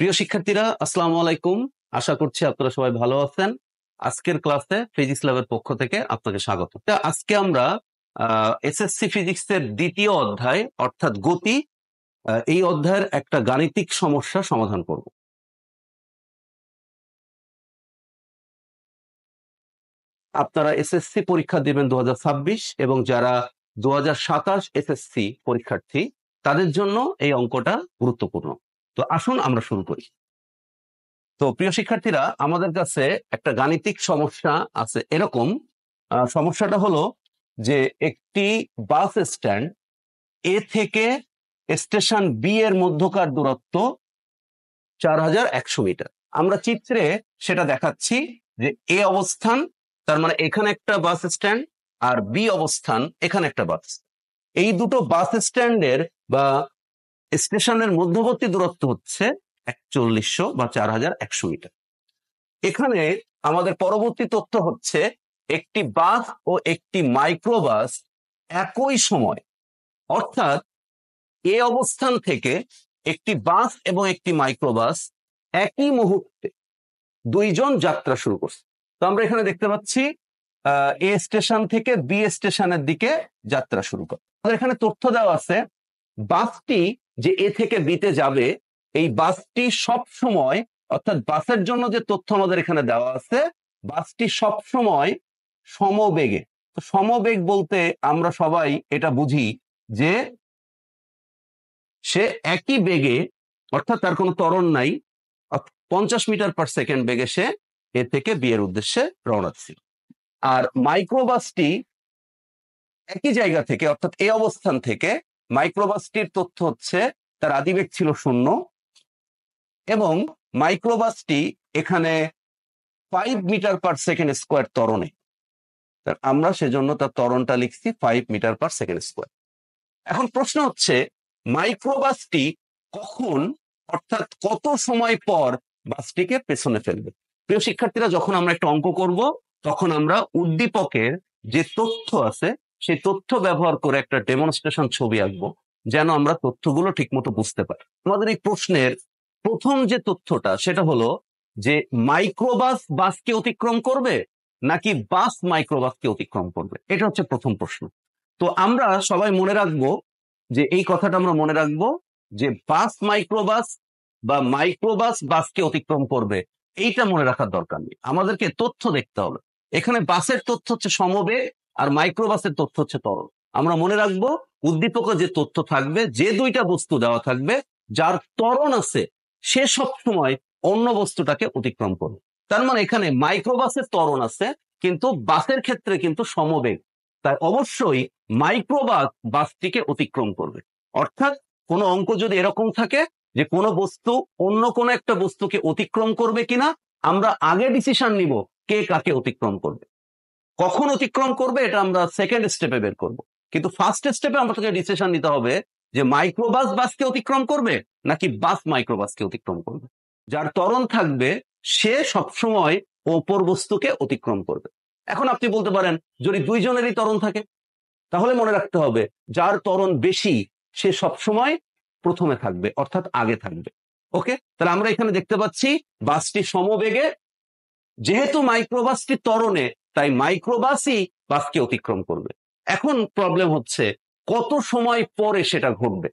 প্রিয় শিক্ষার্থীরা, আসসালামু আলাইকুম। আশা করছি আপনারা সবাই ভালো আছেন। আজকের ক্লাসে ফিজিক্স ল্যাবের পক্ষ থেকে আপনাকে স্বাগত। আজকে আমরা এসএসসি ফিজিক্সের দ্বিতীয় অধ্যায় অর্থাৎ গতি, এই অধ্যায়ের একটা গাণিতিক সমস্যা সমাধান করব। আপনারা এসএসসি পরীক্ষা দিবেন 2026 এবং যারা 2027 এসএসসি পরীক্ষার্থী তাদের জন্য এই অঙ্কটা গুরুত্বপূর্ণ। তো আসুন আমরা শুরু করি। তো প্রিয় শিক্ষার্থীরা, আমাদের কাছে একটা গাণিতিক সমস্যা আছে এরকম। সমস্যাটা হলো যে একটি বাস স্ট্যান্ড এ থেকে স্টেশন বি এর মধ্যকার দূরত্ব 4100 মিটার। আমরা চিত্রে সেটা দেখাচ্ছি যে এ অবস্থান, তার মানে এখানে একটা বাস স্ট্যান্ড, আর বি অবস্থান এখানে একটা বাস। এই দুটো বাস স্ট্যান্ডের বা স্টেশনের মধ্যবর্তী দূরত্ব হচ্ছে 4100 বা 4100 মিটার। এখানে আমাদের পরবর্তী তথ্য হচ্ছে একটি বাস ও একটি মাইক্রোবাস একই সময়, অর্থাৎ এ অবস্থান থেকে একটি বাস এবং একটি মাইক্রোবাস একই মুহূর্তে দুইজন যাত্রা শুরু করছে। তো আমরা এখানে দেখতে পাচ্ছি এ স্টেশন থেকে বি স্টেশনের দিকে যাত্রা শুরু করে। আমাদের এখানে তথ্য দেওয়া আছে বাসটি যে এ থেকে বিতে যাবে, এই বাসটি সব সময়, অর্থাৎ বাসের জন্য যে তথ্য আমাদের এখানে দেওয়া আছে, বাসটি সব সময় সমবেগে। তো সমবেগ বলতে আমরা সবাই এটা বুঝি যে সে একই বেগে, অর্থাৎ তার কোনো ত্বরণ নাই, 50 মিটার পার সেকেন্ড বেগে সে এ থেকে বি এর উদ্দেশ্যে রওনা দিচ্ছে। আর মাইক্রোবাসটি একই জায়গা থেকে, অর্থাৎ এই অবস্থান থেকে মাইক্রোবাসটির তথ্য হচ্ছে তার আদিবেগ ছিল 0 এবং মাইক্রোবাসটি এখানে 5 মিটার পার সেকেন্ড স্কোয়ার ত্বরণে। আমরা সেজন্য তার ত্বরণটা লিখছি 5 মিটার পার সেকেন্ড স্কোয়ার। এখন প্রশ্ন হচ্ছে মাইক্রোবাসটি কখন, অর্থাৎ কত সময় পর বাসটিকে পেছনে ফেলবে। প্রিয় শিক্ষার্থীরা, যখন আমরা একটা অঙ্ক করব তখন আমরা উদ্দীপকের যে তথ্য আছে সেই তথ্য ব্যবহার করে একটা ডেমনস্ট্রেশন ছবি আঁকবো, যেন আমরা তথ্যগুলো ঠিকমতো বুঝতে পারি। আমাদের এই প্রশ্নের প্রথম যে তথ্যটা সেটা হলো যে মাইক্রোবাস বাসকে অতিক্রম করবে নাকি বাস মাইক্রোবাসকে অতিক্রম করবে, এটা হচ্ছে প্রথম প্রশ্ন। তো আমরা সবাই মনে রাখবো যে এই কথাটা আমরা মনে রাখবো যে বাস মাইক্রোবাস বা মাইক্রোবাস বাসকে অতিক্রম করবে, এইটা মনে রাখার দরকার নেই। আমাদেরকে তথ্য দেখতে হবে। এখানে বাসের তথ্য হচ্ছে সমবেগ আর মাইক্রোবাসের তথ্য হচ্ছে ত্বরণ। আমরা মনে রাখবো উদ্দীপকে যে তথ্য থাকবে, যে দুইটা বস্তু দেওয়া থাকবে, যার ত্বরণ আছে সে সবসময় অন্য বস্তুটাকে অতিক্রম করবে। তার মানে এখানে মাইক্রোবাসের ত্বরণ আছে কিন্তু বাসের ক্ষেত্রে কিন্তু সমবেগ, তাই অবশ্যই মাইক্রোবাস বাসটিকে অতিক্রম করবে। অর্থাৎ কোনো অঙ্ক যদি এরকম থাকে যে কোনো বস্তু অন্য কোনো একটা বস্তুকে অতিক্রম করবে কিনা, আমরা আগে ডিসিশন নিব কে কাকে অতিক্রম করবে, কখন অতিক্রম করবে, এটা আমরা সেকেন্ড স্টেপে বের করব। কিন্তু ফার্স্ট স্টেপে আমাদেরকে ডিসিশন নিতে হবে যে মাইক্রোবাস বাসকে অতিক্রম করবে নাকি বাস মাইক্রোবাসকে অতিক্রম করবে। যার ত্বরণ থাকবে সে সবসময় অপর বস্তুকে অতিক্রম করবে। এখন আপনি বলতে পারেন যদি দুইজনেরই ত্বরণ থাকে, তাহলে মনে রাখতে হবে যার ত্বরণ বেশি সে সবসময় প্রথমে থাকবে, অর্থাৎ আগে থাকবে। ওকে, তাহলে আমরা এখানে দেখতে পাচ্ছি বাসটি সমবেগে, যেহেতু মাইক্রোবাসটি ত্বরণে তাই মাইক্রোবাসই বাসকে অতিক্রম করবে। এখন প্রবলেম হচ্ছে কত সময় পরে সেটা ঘটবে।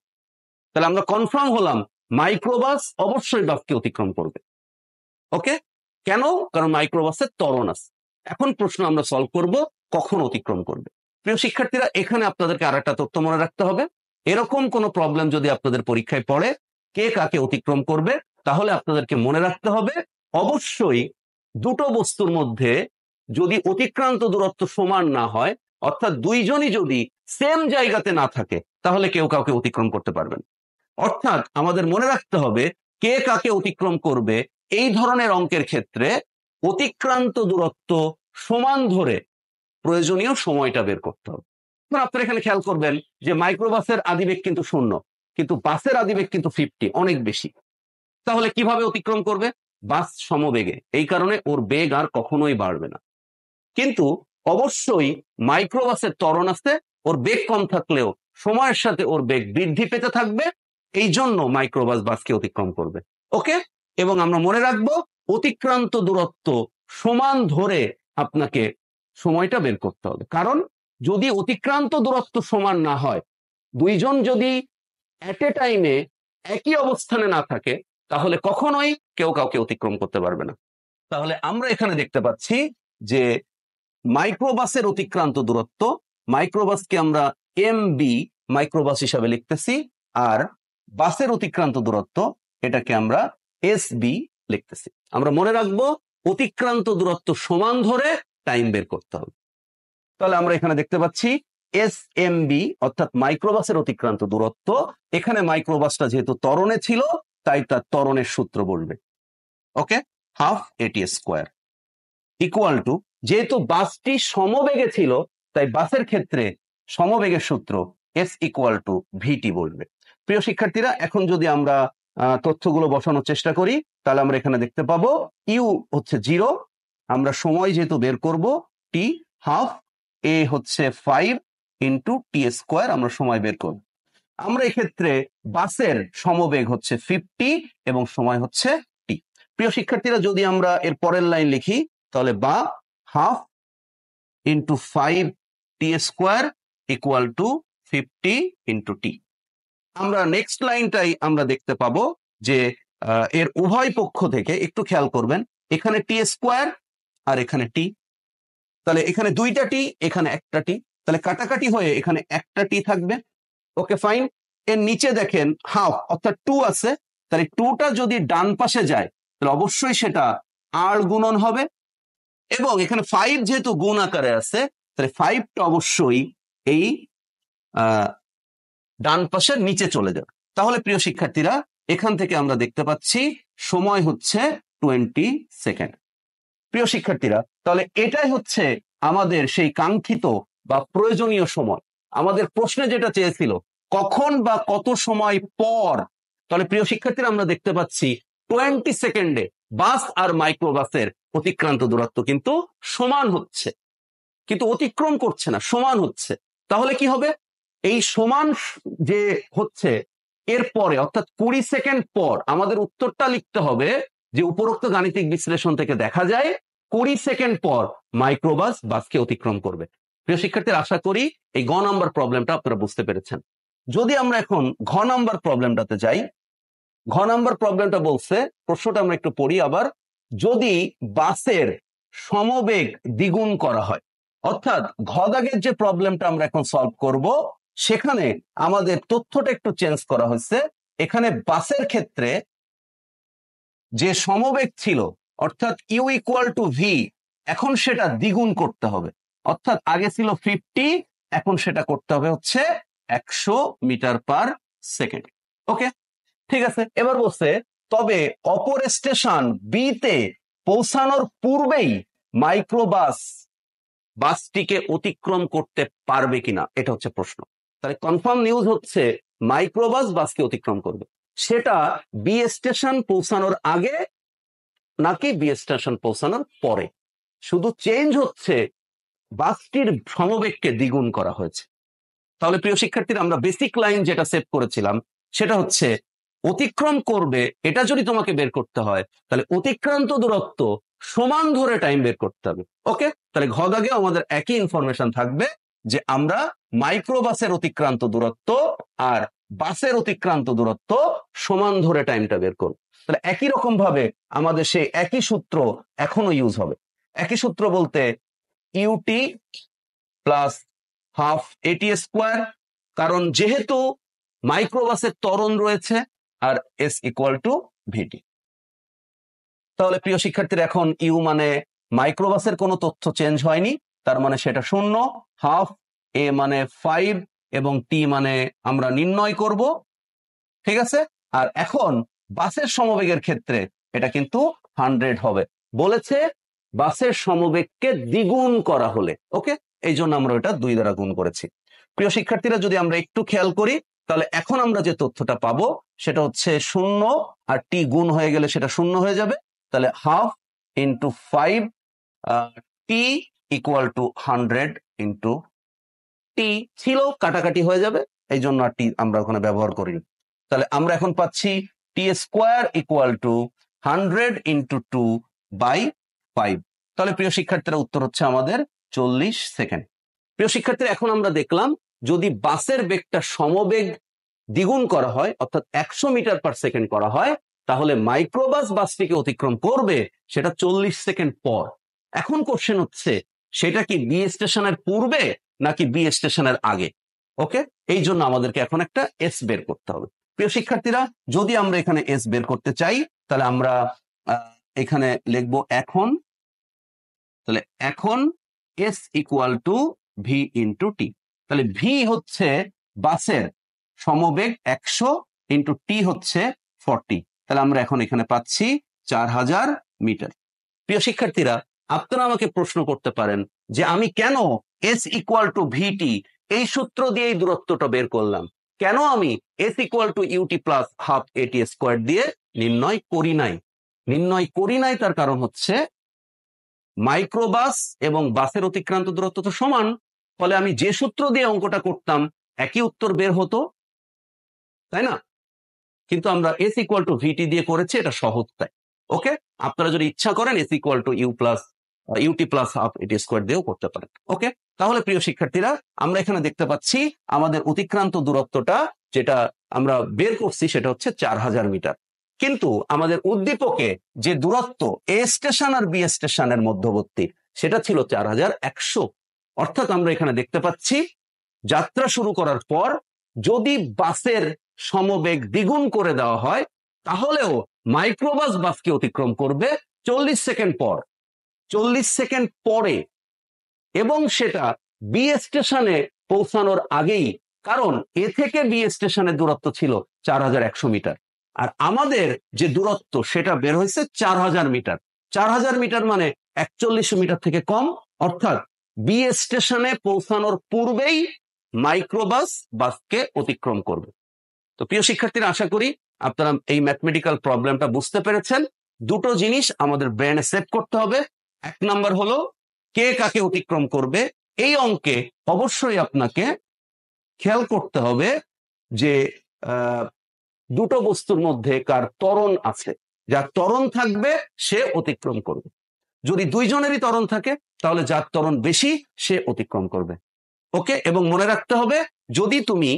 তাহলে আমরা কনফার্ম হলাম মাইক্রোবাস অবশ্যই বাসকে অতিক্রম করবে। ওকে, কেন? কারণ মাইক্রোবাসের ত্বরণ আছে। এখন প্রশ্ন আমরা সলভ করব কখন অতিক্রম করবে। প্রিয় শিক্ষার্থীরা, এখানে আপনাদেরকে আরেকটা তথ্য মনে রাখতে হবে। এরকম কোনো প্রবলেম যদি আপনাদের পরীক্ষায় পড়ে কে কাকে অতিক্রম করবে, তাহলে আপনাদেরকে মনে রাখতে হবে অবশ্যই দুটো বস্তুর মধ্যে যদি অতিক্রান্ত দূরত্ব সমান না হয়, অর্থাৎ দুইজনই যদি সেম জায়গাতে না থাকে, তাহলে কেউ কাউকে অতিক্রম করতে পারবেন। অর্থাৎ আমাদের মনে রাখতে হবে কে কাকে অতিক্রম করবে এই ধরনের অঙ্কের ক্ষেত্রে অতিক্রান্ত দূরত্ব সমান ধরে প্রয়োজনীয় সময়টা বের করতে হবে। আপনারা এখানে খেয়াল করবেন যে মাইক্রোবাসের আদিবেগ কিন্তু 0, কিন্তু বাসের আদিবেগ কিন্তু 50, অনেক বেশি। তাহলে কিভাবে অতিক্রম করবে? বাস সমবেগে, এই কারণে ওর বেগ আর কখনোই বাড়বে না। কিন্তু অবশ্যই মাইক্রোবাসের ত্বরণ আছে, ওর বেগ কম থাকলেও সময়ের সাথে ওর বেগ বৃদ্ধি পেতে থাকবে, এই জন্য মাইক্রোবাস বাসকে অতিক্রম করবে। ওকে, এবং আমরা মনে রাখবো অতিক্রান্ত দূরত্ব সমান ধরে আপনাকে সময়টা বের করতে হবে। কারণ যদি অতিক্রান্ত দূরত্ব সমান না হয়, দুইজন যদি এট এ টাইমে একই অবস্থানে না থাকে, তাহলে কখনোই কেউ কাউকে অতিক্রম করতে পারবে না। তাহলে আমরা এখানে দেখতে পাচ্ছি যে মাইক্রোবাসের অতিক্রান্ত দূরত্ব, মাইক্রোবাসকে আমরা এমবি মাইক্রোবাস হিসাবে লিখতেছি, আর বাসের অতিক্রান্ত দূরত্ব এটাকে আমরা এসবি লিখতেছি। আমরা মনে রাখবো অতিক্রান্ত দূরত্ব সমান ধরে টাইম বের করতে হবে। তাহলে আমরা এখানে দেখতে পাচ্ছি এস এম বি অর্থাৎ মাইক্রোবাসের অতিক্রান্ত দূরত্ব। এখানে মাইক্রোবাসটা যেহেতু ত্বরণে ছিল তাই তার ত্বরণের সূত্র বলবে, ওকে, half AT square equal two, যেহেতু বাসটি সমবেগে ছিল তাই বাসের ক্ষেত্রে সমবেগের সূত্র এস ইকুয়াল টু ভিটি বলবে। প্রিয় শিক্ষার্থীরা, এখন যদি আমরা তথ্যগুলো বসানোর চেষ্টা করি তাহলে আমরা এখানে দেখতে পাবো ইউ হচ্ছে 0, আমরা সময় যেহেতু বের করব টি হাফ, এ হচ্ছে 5 ইন্টু টি স্কোয়ার, আমরা সময় বের করব। আমরা এক্ষেত্রে বাসের সমবেগ হচ্ছে 50 এবং সময় হচ্ছে টি। প্রিয় শিক্ষার্থীরা, যদি আমরা এর পরের লাইন লিখি তাহলে বা half into 5 t square equal to 50 into t. আমরা নেক্সট লাইনটাই আমরা দেখতে পাবো যে এর উভয় পক্ষ থেকে একটু খেয়াল করবেন, এখানে টি স্কোয়ার আর এখানে টি, তাহলে এখানে দুইটা টি এখানে একটা টি, তাহলে কাটাকাটি হয়ে এখানে একটা টি থাকবে, ওকে ফাইন। এর নিচে দেখেন হাফ অর্থাৎ 2 আছে, তাহলে 2টা যদি ডান পাশে যায় তাহলে অবশ্যই সেটা আর গুণন হবে, এবং এখানে 5 যেহেতু গুণ আকারে আছে তাহলে 5টা অবশ্যই এই ডান পাশের নিচে চলে যাবে। তাহলে প্রিয় শিক্ষার্থীরা, এখান থেকে আমরা দেখতে পাচ্ছি সময় হচ্ছে 20 সেকেন্ড। প্রিয় শিক্ষার্থীরা, তাহলে এটাই হচ্ছে আমাদের সেই কাঙ্ক্ষিত বা প্রয়োজনীয় সময়। আমাদের প্রশ্নে যেটা চেয়েছিল কখন বা কত সময় পর, তাহলে প্রিয় শিক্ষার্থীরা আমরা দেখতে পাচ্ছি 20 সেকেন্ডে বাস আর মাইক্রোবাসের অতিক্রান্ত দূরত্ব কিন্তু সমান হচ্ছে, কিন্তু অতিক্রম করছে না, সমান হচ্ছে। তাহলে কি হবে, এই সমান যে হচ্ছে এর পরে অর্থাৎ 20 সেকেন্ড পর আমাদের উত্তরটা লিখতে হবে যে উপরোক্ত গাণিতিক বিশ্লেষণ থেকে দেখা যায় 20 সেকেন্ড পর মাইক্রোবাস বাসকে অতিক্রম করবে। প্রিয় শিক্ষার্থীরা, আশা করি এই গ নাম্বার প্রবলেমটা আপনারা বুঝতে পেরেছেন। যদি আমরা এখন ঘ নাম্বার প্রবলেমটাতে যাই, ঘ নাম্বার প্রবলেমটা বলছে, প্রশ্নটা আমরা একটু পড়ি আবার, যদি বাসের সমবেগ দ্বিগুণ করা হয়, অর্থাৎ ঘ দাগের যে প্রবলেমটা আমরা এখন সলভ করব সেখানে আমাদের তথ্যটা একটু চেঞ্জ করা হয়েছে। এখানে বাসের ক্ষেত্রে যে সমবেগ ছিল অর্থাৎ ইউ ইকুয়াল টু ভি, এখন সেটা দ্বিগুণ করতে হবে, অর্থাৎ আগে ছিল 50, এখন সেটা করতে হবে হচ্ছে 100 মিটার পার সেকেন্ড। ওকে, ঠিক আছে। এবার বলছে তবে অপর স্টেশন বি তে পৌঁছানোর পূর্বেই মাইক্রোবাস বাসটিকে অতিক্রম করতে পারবে কিনা, এটা হচ্ছে প্রশ্ন। তাহলে কনফার্ম নিউজ হচ্ছে মাইক্রোবাস বাসকে অতিক্রম করবে, সেটা বি স্টেশন পৌঁছানোর আগে নাকি বি স্টেশন পৌঁছানোর পরে। শুধু চেঞ্জ হচ্ছে বাসটির সমবেগকে দ্বিগুণ করা হয়েছে। তাহলে প্রিয় শিক্ষার্থীরা, আমরা বেসিক লাইন যেটা সেভ করেছিলাম সেটা হচ্ছে অতিক্রম করবে, এটা যদি তোমাকে বের করতে হয় তাহলে অতিক্রান্ত দূরত্ব সমান ধরে টাইম বের করতে হবে। ওকে, তাহলে ঘ দাগে আমাদের একই ইনফরমেশন থাকবে যে আমরা মাইক্রোবাসের অতিক্রান্ত দূরত্ব আর বাসের অতিক্রান্ত দূরত্ব সমান ধরে টাইমটা বের করব। তাহলে একই রকম ভাবে আমাদের সেই একই সূত্র এখনো ইউজ হবে। একই সূত্র বলতে UT plus half AT square, কারণ যেহেতু মাইক্রোবাসের ত্বরণ রয়েছে, আর এস ইকুয়াল টু ভিটি। তাহলে প্রিয় শিক্ষার্থীরা, এখন ইউ মানে মাইক্রোবাসের কোনো তথ্য চেঞ্জ হয়নি, তার মানে সেটা 0, হাফ, এ মানে 5 এবং টি মানে আমরা নির্ণয় করব, ঠিক আছে। আর এখন বাসের সমবেগের ক্ষেত্রে এটা কিন্তু 100 হবে, বলেছে বাসের সমবেগকে দ্বিগুণ করা হলে, ওকে, এই জন্য আমরা ওটা 2 দ্বারা গুণ করেছি। প্রিয় শিক্ষার্থীরা, যদি আমরা একটু খেয়াল করি তাহলে এখন আমরা যে তথ্যটা পাবো সেটা হচ্ছে 0 আর টি গুণ হয়ে গেলে সেটা 0 হয়ে যাবে, তাহলে half into 5 t equal to 100 into t ছিল, কাটাকাটি হয়ে যাবে, এই জন্য আর টি আমরা ওখানে ব্যবহার করিনি। তাহলে আমরা এখন পাচ্ছি টি স্কোয়ার ইকুয়াল টু 100 × 2/5। তাহলে প্রিয় শিক্ষার্থীরা উত্তর হচ্ছে আমাদের 40 সেকেন্ড। প্রিয় শিক্ষার্থীরা এখন আমরা দেখলাম যদি বাসের বেগটা সমবেগ দ্বিগুণ করা হয় অর্থাৎ 100 মিটার পার সেকেন্ড করা হয় তাহলে মাইক্রোবাস বাসটিকে অতিক্রম করবে সেটা 40 সেকেন্ড পর। এখন কোশ্চেন হচ্ছে সেটা কি বি স্টেশনের পূর্বে নাকি বি স্টেশনের আগে। ওকে, এই জন্য আমাদেরকে এখন একটা এস বের করতে হবে। প্রিয় শিক্ষার্থীরা যদি আমরা এখানে এস বের করতে চাই তাহলে আমরা এখানে লিখবো এখন, তাহলে এখন s equal to v into t. তাহলে ভি হচ্ছে বাসের সমবেগ 100 ইন্টু টি হচ্ছে 40। তাহলে আমরা এখন এখানে পাচ্ছি 4000 মিটার। প্রিয় শিক্ষার্থীরা আপনারা আমাকে প্রশ্ন করতে পারেন যে আমি কেন এস ইকুয়াল টু ভিটি এই সূত্র দিয়ে এই দূরত্বটা বের করলাম, কেন আমি S equal to UT plus half AT square দিয়ে নির্ণয় করি নাই। তার কারণ হচ্ছে মাইক্রোবাস এবং বাসের অতিক্রান্ত দূরত্ব তো সমান, ফলে আমি যে সূত্র দিয়ে অঙ্কটা করতাম একই উত্তর বের হতো, তাই না? কিন্তু আমরা এস ইকুয়াল টু ভিটি দিয়ে করেছি, এটা সহজ তাই। ওকে, আপনারা যদি ইচ্ছা করেন S equal to UT plus half AT square দিয়েও করতে পারেন। ওকে, তাহলে প্রিয় শিক্ষার্থীরা আমরা এখানে দেখতে পাচ্ছি আমাদের অতিক্রান্ত দূরত্বটা যেটা আমরা বের করছি সেটা হচ্ছে 4000 মিটার। কিন্তু আমাদের উদ্দীপকে যে দূরত্ব এ স্টেশন আর বি স্টেশনের মধ্যবর্তী সেটা ছিল 4100। অর্থাৎ আমরা এখানে দেখতে পাচ্ছি যাত্রা শুরু করার পর যদি বাসের সমবেগ দ্বিগুণ করে দেওয়া হয় তাহলেও মাইক্রোবাস বাসকে অতিক্রম করবে 40 সেকেন্ড পর, 40 সেকেন্ড পরে, এবং সেটা বি স্টেশনে পৌঁছানোর আগেই, কারণ এ থেকে বি স্টেশনের দূরত্ব ছিল 4100 মিটার আর আমাদের যে দূরত্ব সেটা বের হয়েছে 4000 মিটার। 4000 মিটার মানে 41 মিটার থেকে কম, অর্থাৎ বি স্টেশনে পৌঁছানোর পূর্বেই মাইক্রোবাস বাসকে অতিক্রম করবে। তো প্রিয় শিক্ষার্থীরা আশা করি আপনারা এই ম্যাথমেটিক্যাল প্রবলেমটা বুঝতে পেরেছেন। দুটো জিনিস আমাদের ব্রেনে সেট করতে হবে। এক নাম্বার হলো কে কাকে অতিক্রম করবে। এই অঙ্কে অবশ্যই আপনাকে খেয়াল করতে হবে যে দুটো বস্তুর মধ্যে কার ত্বরণ আছে, যার ত্বরণ থাকবে সে অতিক্রম করবে। যদি দুইজনেরই ত্বরণ থাকে তাহলে যার ত্বরণ বেশি সে অতিক্রম করবে। ওকে, এবং মনে রাখতে হবে যদি তুমি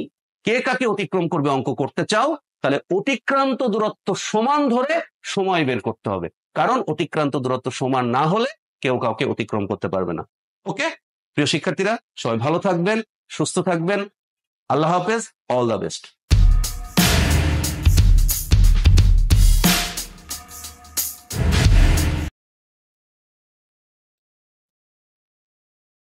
কে কাকে অতিক্রম করবে অঙ্ক করতে চাও তাহলে অতিক্রান্ত দূরত্ব সমান ধরে সময় বের করতে হবে, কারণ অতিক্রান্ত দূরত্ব সমান না হলে কেউ কাউকে অতিক্রম করতে পারবে না। ওকে, প্রিয় শিক্ষার্থীরা সবাই ভালো থাকবেন, সুস্থ থাকবেন। আল্লাহ হাফেজ, অল দ্য বেস্ট।